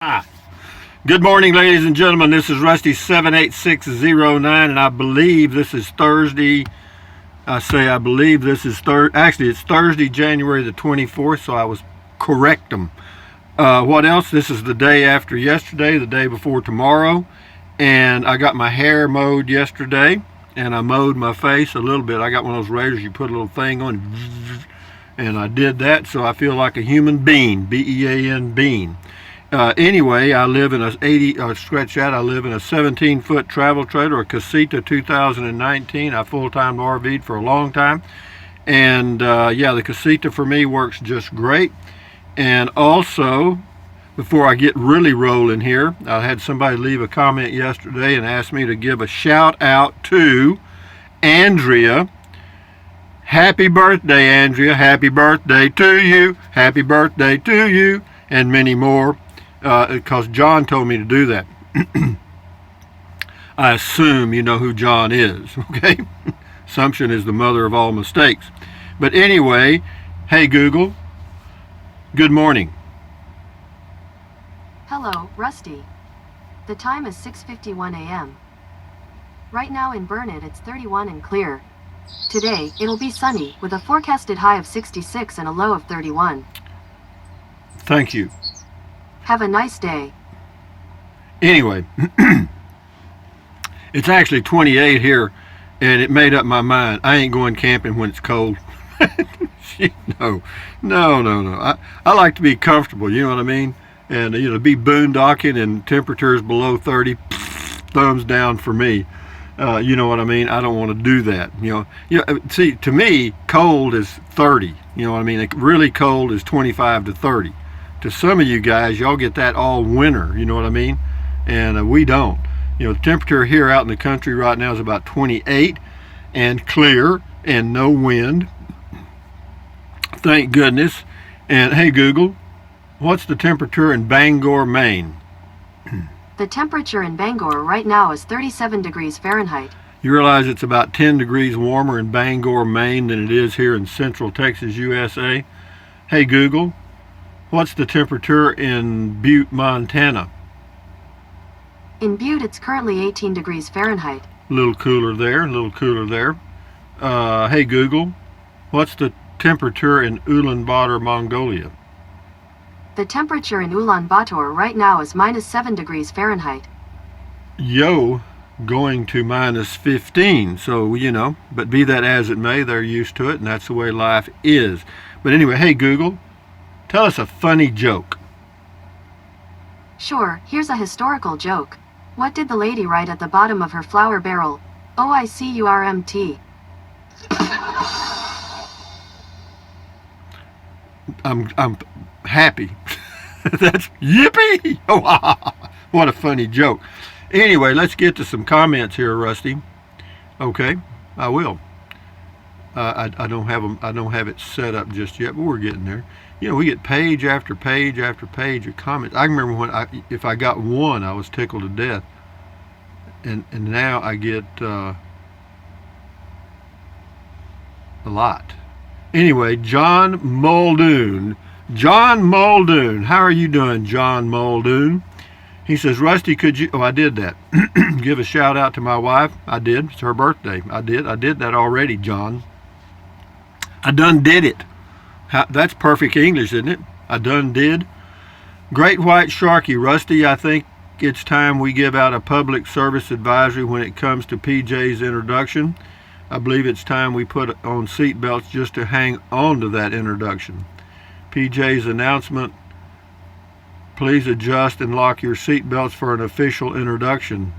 Ah, good morning, ladies and gentlemen. This is Rusty 78609, and I believe this is Thursday. I believe this is Actually, it's Thursday, January the 24th, so I was correct them. What else? This is the day after yesterday, the day before tomorrow, and I got my hair mowed yesterday, and I mowed my face a little bit. I got one of those razors you put a little thing on, and I did that, so I feel like a human being, B-E-A-N, bean. Anyway, I live in a 17-foot travel trailer, a Casita 2019. I full-time RV'd for a long time. And yeah, the Casita for me works just great. And also, before I get really rolling here, I had somebody leave a comment yesterday and asked me to give a shout out to Andrea. Happy birthday, Andrea. Happy birthday to you. Happy birthday to you. And many more. Because John told me to do that. I assume you know who John is, okay? Assumption is the mother of all mistakes. But anyway, hey Google, good morning. Hello, Rusty. The time is 6:51 a.m. Right now in Burnett it's 31 and clear. Today, it'll be sunny, with a forecasted high of 66 and a low of 31. Thank you. Have a nice day. Anyway, it's actually 28 here, and it made up my mind. I ain't going camping when it's cold. No. I like to be comfortable, you know what I mean? And, be boondocking and temperatures below 30, thumbs down for me. You know what I mean? I don't want to do that. See, to me, cold is 30. You know what I mean? Really cold is 25 to 30. To some of you guys, y'all get that all winter, you know what I mean? And we don't. The temperature here out in the country right now is about 28 and clear and no wind. Thank goodness. And hey Google, what's the temperature in Bangor, Maine? The temperature in Bangor right now is 37 degrees Fahrenheit. You realize it's about 10 degrees warmer in Bangor, Maine than it is here in Central Texas, USA? Hey Google, what's the temperature in Butte, Montana? In Butte, it's currently 18 degrees Fahrenheit. A little cooler there, a little cooler there. Hey Google, what's the temperature in Ulaanbaatar, Mongolia? The temperature in Ulaanbaatar right now is -7 degrees Fahrenheit. Yo, going to -15, so, but be that as it may, they're used to it, and that's the way life is. But anyway, hey Google, tell us a funny joke. Sure, here's a historical joke. What did the lady write at the bottom of her flour barrel? OICURMT. I'm happy. That's yippee! Oh, what a funny joke. Anyway, let's get to some comments here, Rusty. Okay, I will. I don't have them. I don't have it set up just yet, but we're getting there. We get page after page after page of comments. I remember when if I got one, I was tickled to death, and now I get a lot. Anyway, John Muldoon. John Muldoon, how are you doing, John Muldoon? He says, Rusty, could you? Oh, I did that. Give a shout out to my wife. I did. It's her birthday. I did that already, John. I done did it. That's perfect English, isn't it? I done did. Great White Sharky, Rusty, I think it's time we give out a public service advisory when it comes to PJ's introduction. I believe it's time we put on seat belts just to hang on to that introduction. PJ's announcement, please adjust and lock your seat belts for an official introduction.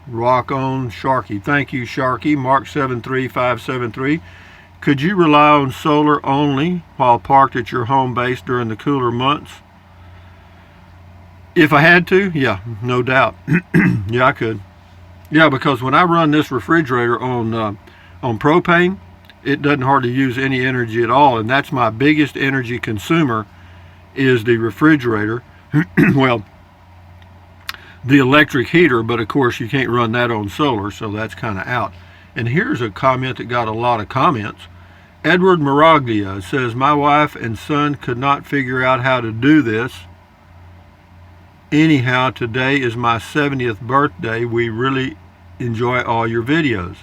Rock on, Sharky. Thank you, Sharky. Mark 73573. Could you rely on solar only while parked at your home base during the cooler months? If I had to, yeah, no doubt. Yeah, I could. Yeah, because when I run this refrigerator on propane, it doesn't hardly use any energy at all, and that's my biggest energy consumer is the refrigerator. Well, the electric heater, but of course you can't run that on solar, so that's kind of out. And here's a comment that got a lot of comments. Edward Maraglia says, my wife and son could not figure out how to do this. Anyhow, today is my 70th birthday. We really enjoy all your videos.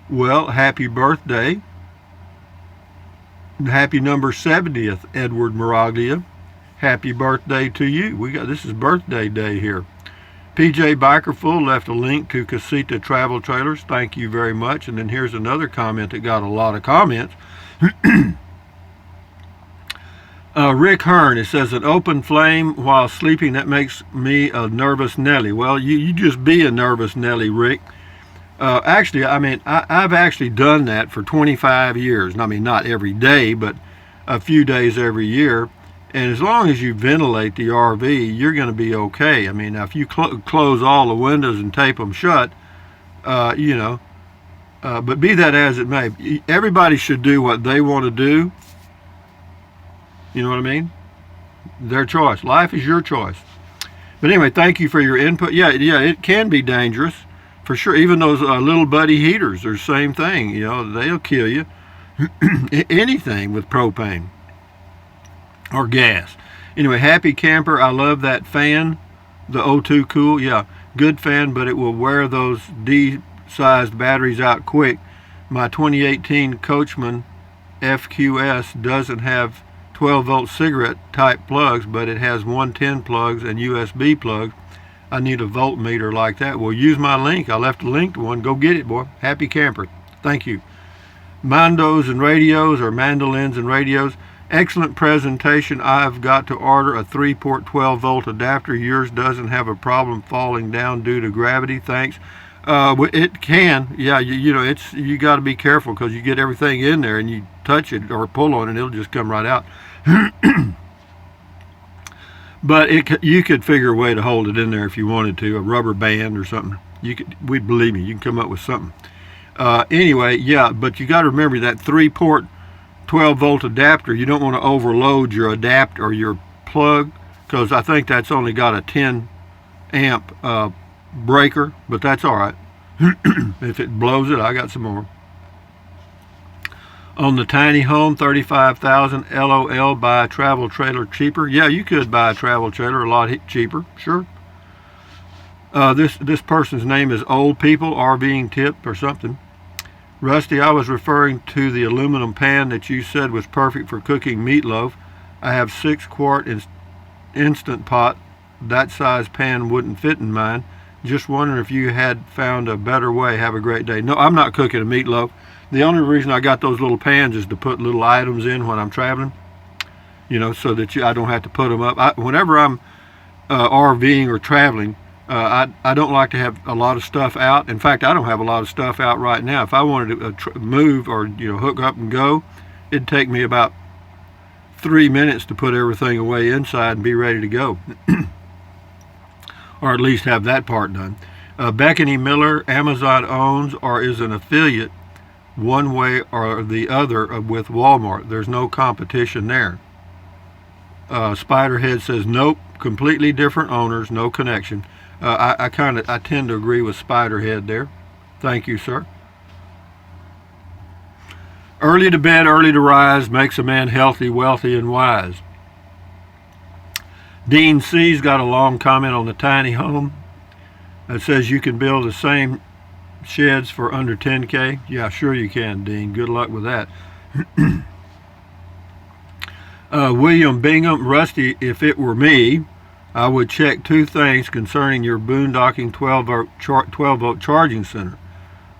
Well, happy birthday. Happy number 70th, Edward Miraglia. Happy birthday to you. This is birthday day here. PJ Bikerful left a link to Casita Travel Trailers. Thank you very much. And then here's another comment that got a lot of comments. Rick Hearn, it says, an open flame while sleeping, that makes me a nervous Nelly. Well, you just be a nervous Nelly, Rick. Actually, I mean, I've actually done that for 25 years. I mean, not every day, but a few days every year. And as long as you ventilate the RV, you're going to be okay. I mean, now, if you close all the windows and tape them shut, but be that as it may, everybody should do what they want to do. You know what I mean? Their choice. Life is your choice. But anyway, thank you for your input. Yeah, it can be dangerous, for sure. Even those little buddy heaters are the same thing. You know, they'll kill you. Anything with propane or gas. Anyway, happy camper. I love that fan, the O2 Cool. Yeah, good fan, but it will wear those D-sized batteries out quick. My 2018 Coachman FQS doesn't have 12-volt cigarette type plugs, but it has 110 plugs and USB plugs. I need a voltmeter like that. Well, use my link. I left a link to one. Go get it, boy. Happy camper. Thank you. Mandos and radios, or mandolins and radios. Excellent presentation. I've got to order a 3-port 12-volt adapter. Yours doesn't have a problem falling down due to gravity. Thanks. It can. Yeah, you got to be careful, because you get everything in there and you touch it or pull on it, it'll just come right out. But you could figure a way to hold it in there if you wanted to, a rubber band or something. Believe me, you can come up with something. Anyway, yeah, but you got to remember that 3-port 12-volt adapter, you don't want to overload your adapter or your plug, because I think that's only got a 10 amp breaker, but that's all right. If it blows it, I got some more. On the tiny home, $35,000 LOL. Buy a travel trailer cheaper. Yeah, you could buy a travel trailer a lot cheaper, sure. This person's name is Old People RVing Tip or something. Rusty, I was referring to the aluminum pan that you said was perfect for cooking meatloaf. I have 6-quart instant pot. That size pan wouldn't fit in mine. Just wondering if you had found a better way. Have a great day. No, I'm not cooking a meatloaf. The only reason I got those little pans is to put little items in when I'm traveling, so that I don't have to put them up. Whenever I'm RVing or traveling, I don't like to have a lot of stuff out. In fact, I don't have a lot of stuff out right now. If I wanted to move or hook up and go, it'd take me about 3 minutes to put everything away inside and be ready to go. Or at least have that part done. Bethany Miller, Amazon owns or is an affiliate one way or the other with Walmart. There's no competition there. Spiderhead says, nope, completely different owners, no connection. I tend to agree with Spiderhead there. Thank you, sir. Early to bed, early to rise makes a man healthy, wealthy, and wise. Dean C's got a long comment on the tiny home that says you can build the same sheds for under $10K. Yeah, sure you can, Dean. Good luck with that. William Bingham, Rusty, if it were me, I would check 2 things concerning your boondocking 12-volt charging center.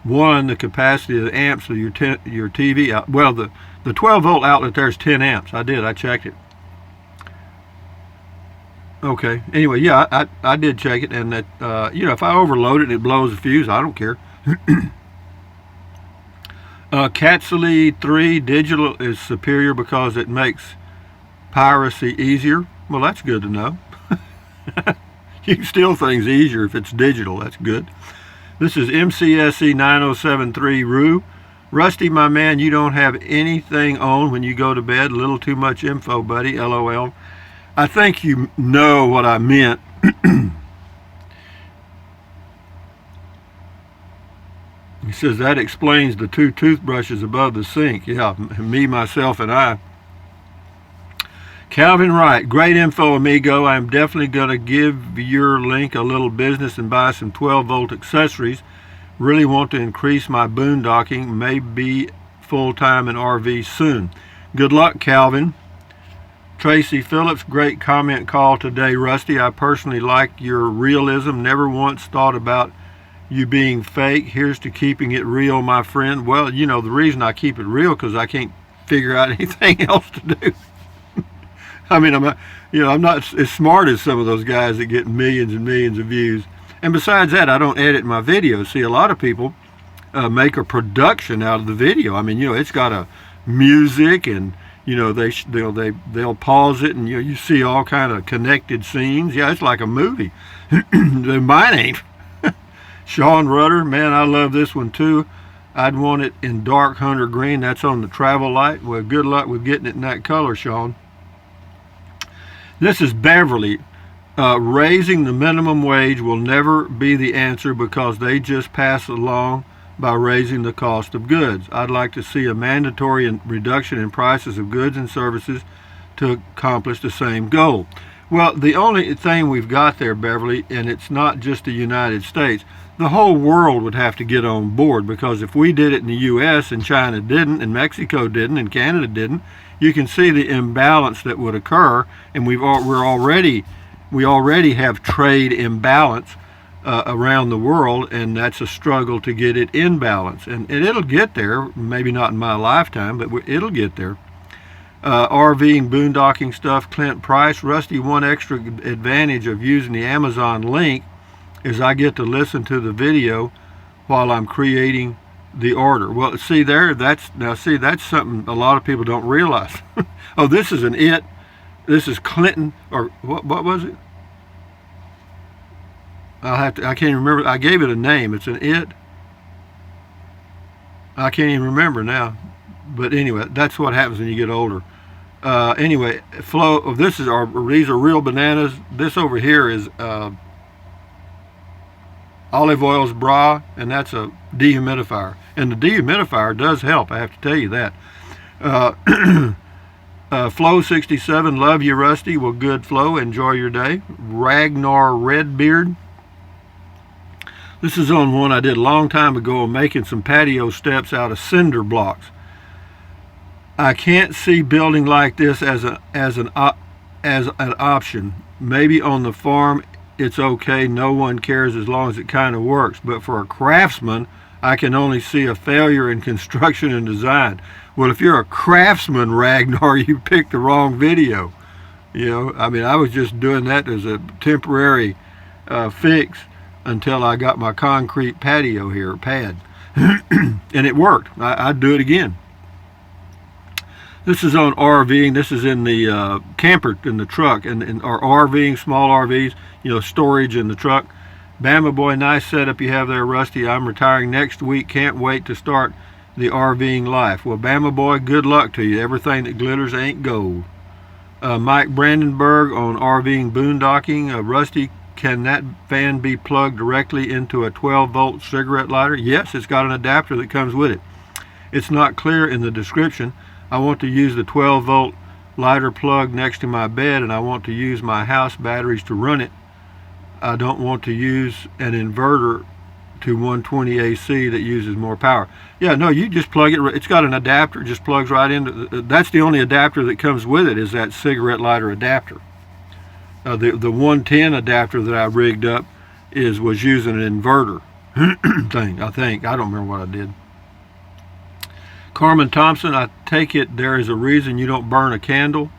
One, the capacity of the amps of your TV out. Well, the 12-volt outlet there is 10 amps. I checked it. Okay. Anyway, yeah, I did check it, and that if I overload it and it blows a fuse, I don't care. Catsily 3 digital is superior because it makes piracy easier. Well, that's good to know. You can steal things easier if it's digital. That's good. This is MCSE 9073 Rue. Rusty, my man, you don't have anything on when you go to bed. A little too much info, buddy. LOL. I think you know what I meant. He says that explains the 2 toothbrushes above the sink. Yeah, me, myself, and I. Calvin Wright, great info, amigo. I'm definitely going to give your link a little business and buy some 12-volt accessories. Really want to increase my boondocking, maybe full-time in RV soon. Good luck, Calvin. Tracy Phillips, great comment call today, Rusty. I personally like your realism. Never once thought about you being fake. Here's to keeping it real, my friend. Well, you know, the reason I keep it real because I can't figure out anything else to do. I mean, I'm not as smart as some of those guys that get millions and millions of views. And besides that, I don't edit my videos. See, a lot of people make a production out of the video. I mean, you know, it's got a music, and you know they'll pause it, and you see all kind of connected scenes. Yeah, it's like a movie. Mine ain't. Sean Rudder, man, I love this one too. I'd want it in dark hunter green. That's on the travel light. Well, good luck with getting it in that color, Sean. This is Beverly. Raising the minimum wage will never be the answer because they just pass along by raising the cost of goods. I'd like to see a mandatory reduction in prices of goods and services to accomplish the same goal. Well, the only thing we've got there, Beverly, and it's not just the United States, the whole world would have to get on board, because if we did it in the U.S. and China didn't and Mexico didn't and Canada didn't, you can see the imbalance that would occur, and we already have trade imbalance around the world, and that's a struggle to get it in balance, and it'll get there. Maybe not in my lifetime, but it'll get there. RVing, boondocking stuff, Clint Price. Rusty, one extra advantage of using the Amazon link is I get to listen to the video while I'm creating the order. Well, see there, that's something a lot of people don't realize. Oh, this is this is Clinton, or what was it? I can't even remember. I gave it a name. It's an it. I can't even remember now. But anyway, that's what happens when you get older. Anyway, Flo, these are real bananas. This over here is Olive Oil's bra, and that's a dehumidifier. And the dehumidifier does help, I have to tell you that. Flo 67, love you, Rusty. Well, good, Flo. Enjoy your day. Ragnar Redbeard. This is on one I did a long time ago, making some patio steps out of cinder blocks. I can't see building like this as an option. Maybe on the farm it's okay, no one cares as long as it kind of works. But for a craftsman, I can only see a failure in construction and design. Well, if you're a craftsman, Ragnar, you picked the wrong video. You know, I mean, I was just doing that as a temporary fix until I got my concrete patio here, pad. And it worked. I'd do it again. This is on RVing. This is in the camper, in the truck, and or RVing, small RVs, you know, storage in the truck. Bama Boy, nice setup you have there, Rusty. I'm retiring next week. Can't wait to start the RVing life. Well, Bama Boy, good luck to you. Everything that glitters ain't gold. Mike Brandenburg on RVing boondocking. Rusty, can that fan be plugged directly into a 12-volt cigarette lighter? Yes, it's got an adapter that comes with it. It's not clear in the description. I want to use the 12-volt lighter plug next to my bed, and I want to use my house batteries to run it. I don't want to use an inverter to 120 AC that uses more power. Yeah, no, you just plug it. It's got an adapter, just plugs right into. That's the only adapter that comes with it, is that cigarette lighter adapter. The 110 adapter that I rigged up was using an inverter thing, I think. I don't remember what I did. Carmen Thompson, I take it there is a reason you don't burn a candle.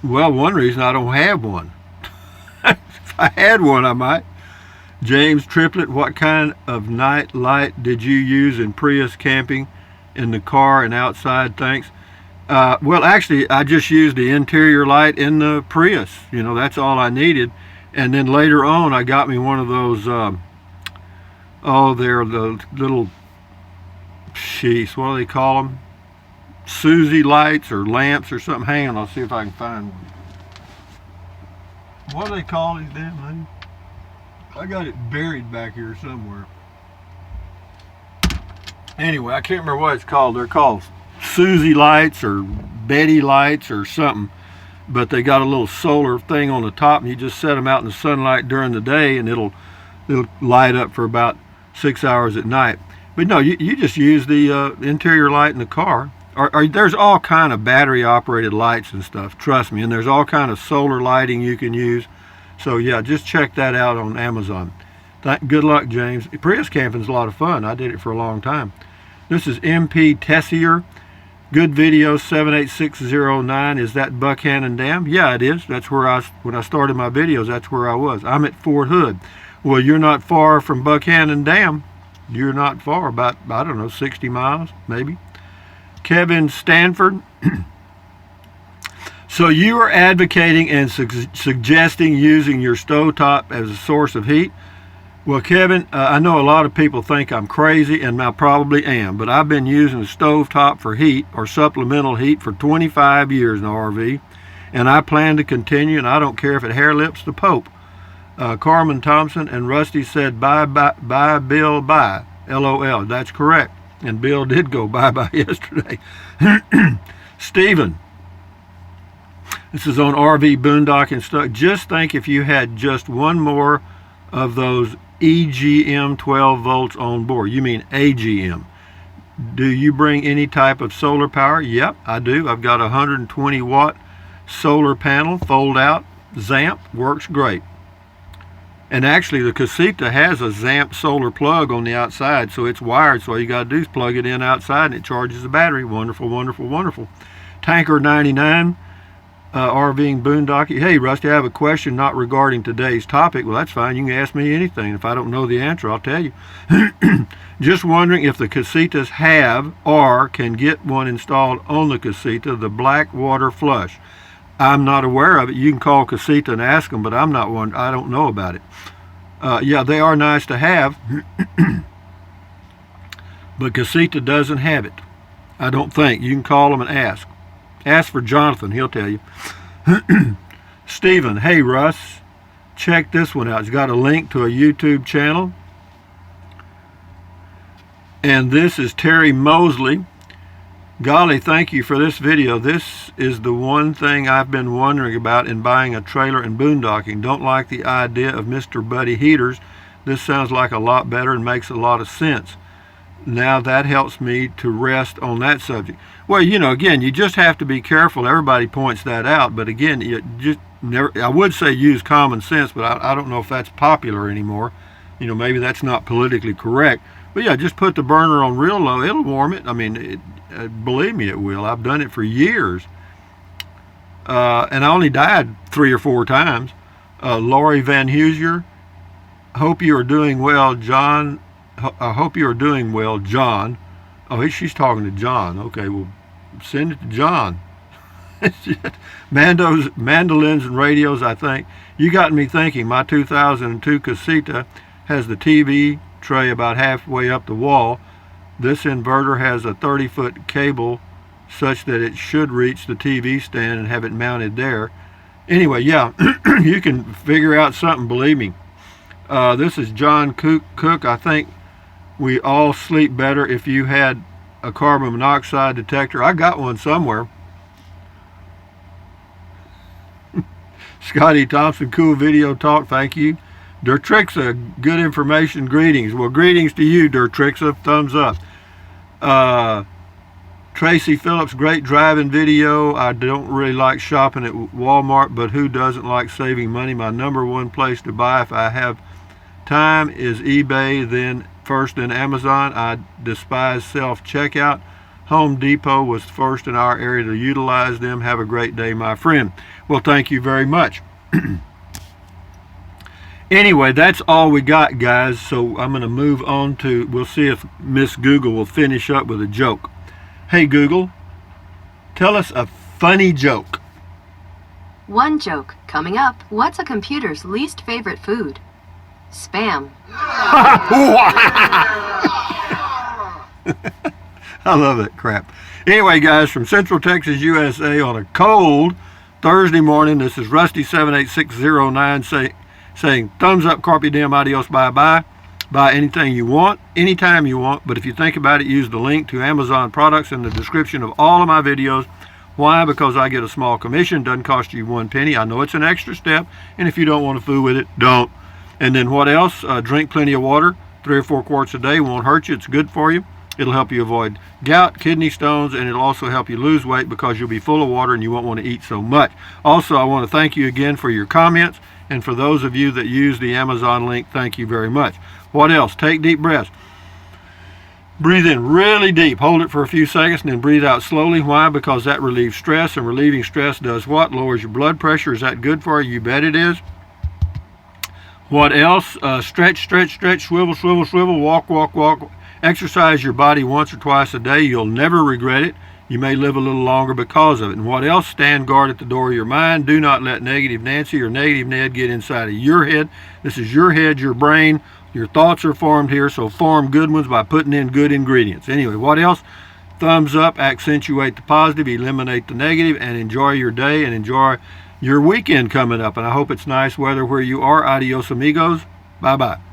Well, one reason, I don't have one. If I had one, I might. James Triplett, what kind of night light did you use in Prius camping, in the car and outside? Thanks. Well, actually, I just used the interior light in the Prius. You know, that's all I needed. And then later on, I got me one of those, they're the little, sheesh, what do they call them? Susie lights or lamps or something. Hang on, I'll see if I can find one. What do they call these damn things? I got it buried back here somewhere. Anyway, I can't remember what it's called. They're called Susie lights or Betty lights or something. but they got a little solar thing on the top, and you just set them out in the sunlight during the day, and it'll light up for about 6 hours at night. But no, you just use the interior light in the car. Or there's all kind of battery operated lights and stuff, trust me, and there's all kind of solar lighting you can use. So yeah, just check that out on Amazon. Good luck, James. Prius camping's a lot of fun. I did it for a long time. This is MP Tessier. Good video 78609. Is that Buckhannon Dam? Yeah, it is. That's where when I started my videos, that's where I was. I'm at Fort Hood. Well, you're not far from Buckhannon Dam. You're not far, about, I don't know, 60 miles, maybe. Kevin Stanford. So you are advocating and suggesting using your stovetop as a source of heat? Well, Kevin, I know a lot of people think I'm crazy, and I probably am, but I've been using the stovetop for heat or supplemental heat for 25 years in the RV, and I plan to continue, and I don't care if it hair lips the Pope. Carmen Thompson and Rusty said, bye, Bill, bye. LOL. That's correct. And Bill did go bye-bye yesterday. Stephen. This is on RV boondocking stuff. Just think if you had just one more of those EGM 12 volts on board. You mean AGM. Do you bring any type of solar power? Yep, I do. I've got a 120 watt solar panel, fold out, Zamp, works great. And actually the Casita has a Zamp solar plug on the outside, so it's wired, so all you got to do is plug it in outside and it charges the battery. Wonderful, wonderful, wonderful. Tanker 99, RVing boondocking. Hey, Rusty, I have a question not regarding today's topic. Well, that's fine. You can ask me anything. If I don't know the answer, I'll tell you. Just wondering if the Casitas have or can get one installed on the Casita, the black water flush. I'm not aware of it. You can call Casita and ask them, but I'm not one. I don't know about it. Yeah, they are nice to have, but Casita doesn't have it. I don't think. You can call them and ask. Ask for Jonathan. He'll tell you. Stephen, hey, Russ, check this one out. It's got a link to a YouTube channel. And this is Terry Mosley. Golly, thank you for this video. This is the one thing I've been wondering about in buying a trailer and boondocking. Don't like the idea of Mr. Buddy heaters. This sounds like a lot better and makes a lot of sense. Now that helps me to rest on that subject. Well, you know, again, you just have to be careful. Everybody points that out, but again, you just never. I would say use common sense, but I don't know if that's popular anymore. You know, maybe that's not politically correct. But yeah, just put the burner on real low. It'll warm it. I mean, believe me, it will. I've done it for years. And I only died 3 or 4 times. Lori Van Husier, hope you are doing well, John. I hope you are doing well, John. Oh, she's talking to John. Okay, well, send it to John. Mandolins and radios, I think. You got me thinking. My 2002 Casita has the TV tray about halfway up the wall. This inverter has a 30-foot cable such that it should reach the TV stand and have it mounted there. Anyway, yeah, you can figure out something, believe me. This is John Cook. I think we all sleep better if you had a carbon monoxide detector. I got one somewhere. Scotty Thompson, cool video talk, thank you. Dertrixa, good information, greetings. Well, greetings to you, Dertrixa, thumbs up. Tracy Phillips, great driving video. I don't really like shopping at Walmart, but who doesn't like saving money? My number one place to buy if I have time is eBay, then first in Amazon. I despise self-checkout. Home Depot was first in our area to utilize them. Have a great day, my friend. Well, thank you very much. Anyway, that's all we got, guys. So I'm going to move on to, we'll see if Miss Google will finish up with a joke. Hey, Google, tell us a funny joke. One joke coming up. What's a computer's least favorite food? Spam. I love that crap. Anyway, guys, from Central Texas, USA, on a cold Thursday morning, this is Rusty78609 saying thumbs up, carpe diem, adios, bye-bye. Buy anything you want, anytime you want, but if you think about it, use the link to Amazon products in the description of all of my videos, Why? Because I get a small commission. Doesn't cost you 1 penny. I know it's an extra step, and if you don't want to fool with it, don't. And then what else? Drink plenty of water. 3 or 4 quarts a day won't hurt you. It's good for you. It'll help you avoid gout, kidney stones, and it'll also help you lose weight because you'll be full of water and you won't want to eat so much. Also, I want to thank you again for your comments, and for those of you that use the Amazon link, thank you very much. What else? Take deep breaths. Breathe in really deep. Hold it for a few seconds and then breathe out slowly. Why? Because that relieves stress, and relieving stress does what? Lowers your blood pressure. Is that good for you? You bet it is. What else? Stretch, stretch, stretch, swivel, swivel, swivel, walk, walk, walk. Exercise your body once or twice a day. You'll never regret it. You may live a little longer because of it. And what else? Stand guard at the door of your mind. Do not let negative Nancy or negative Ned get inside of your head. This is your head, your brain. Your thoughts are formed here, so form good ones by putting in good ingredients. Anyway, what else? Thumbs up, accentuate the positive, eliminate the negative, and enjoy your day and enjoy your weekend coming up. And I hope it's nice weather where you are. Adios, amigos. Bye-bye.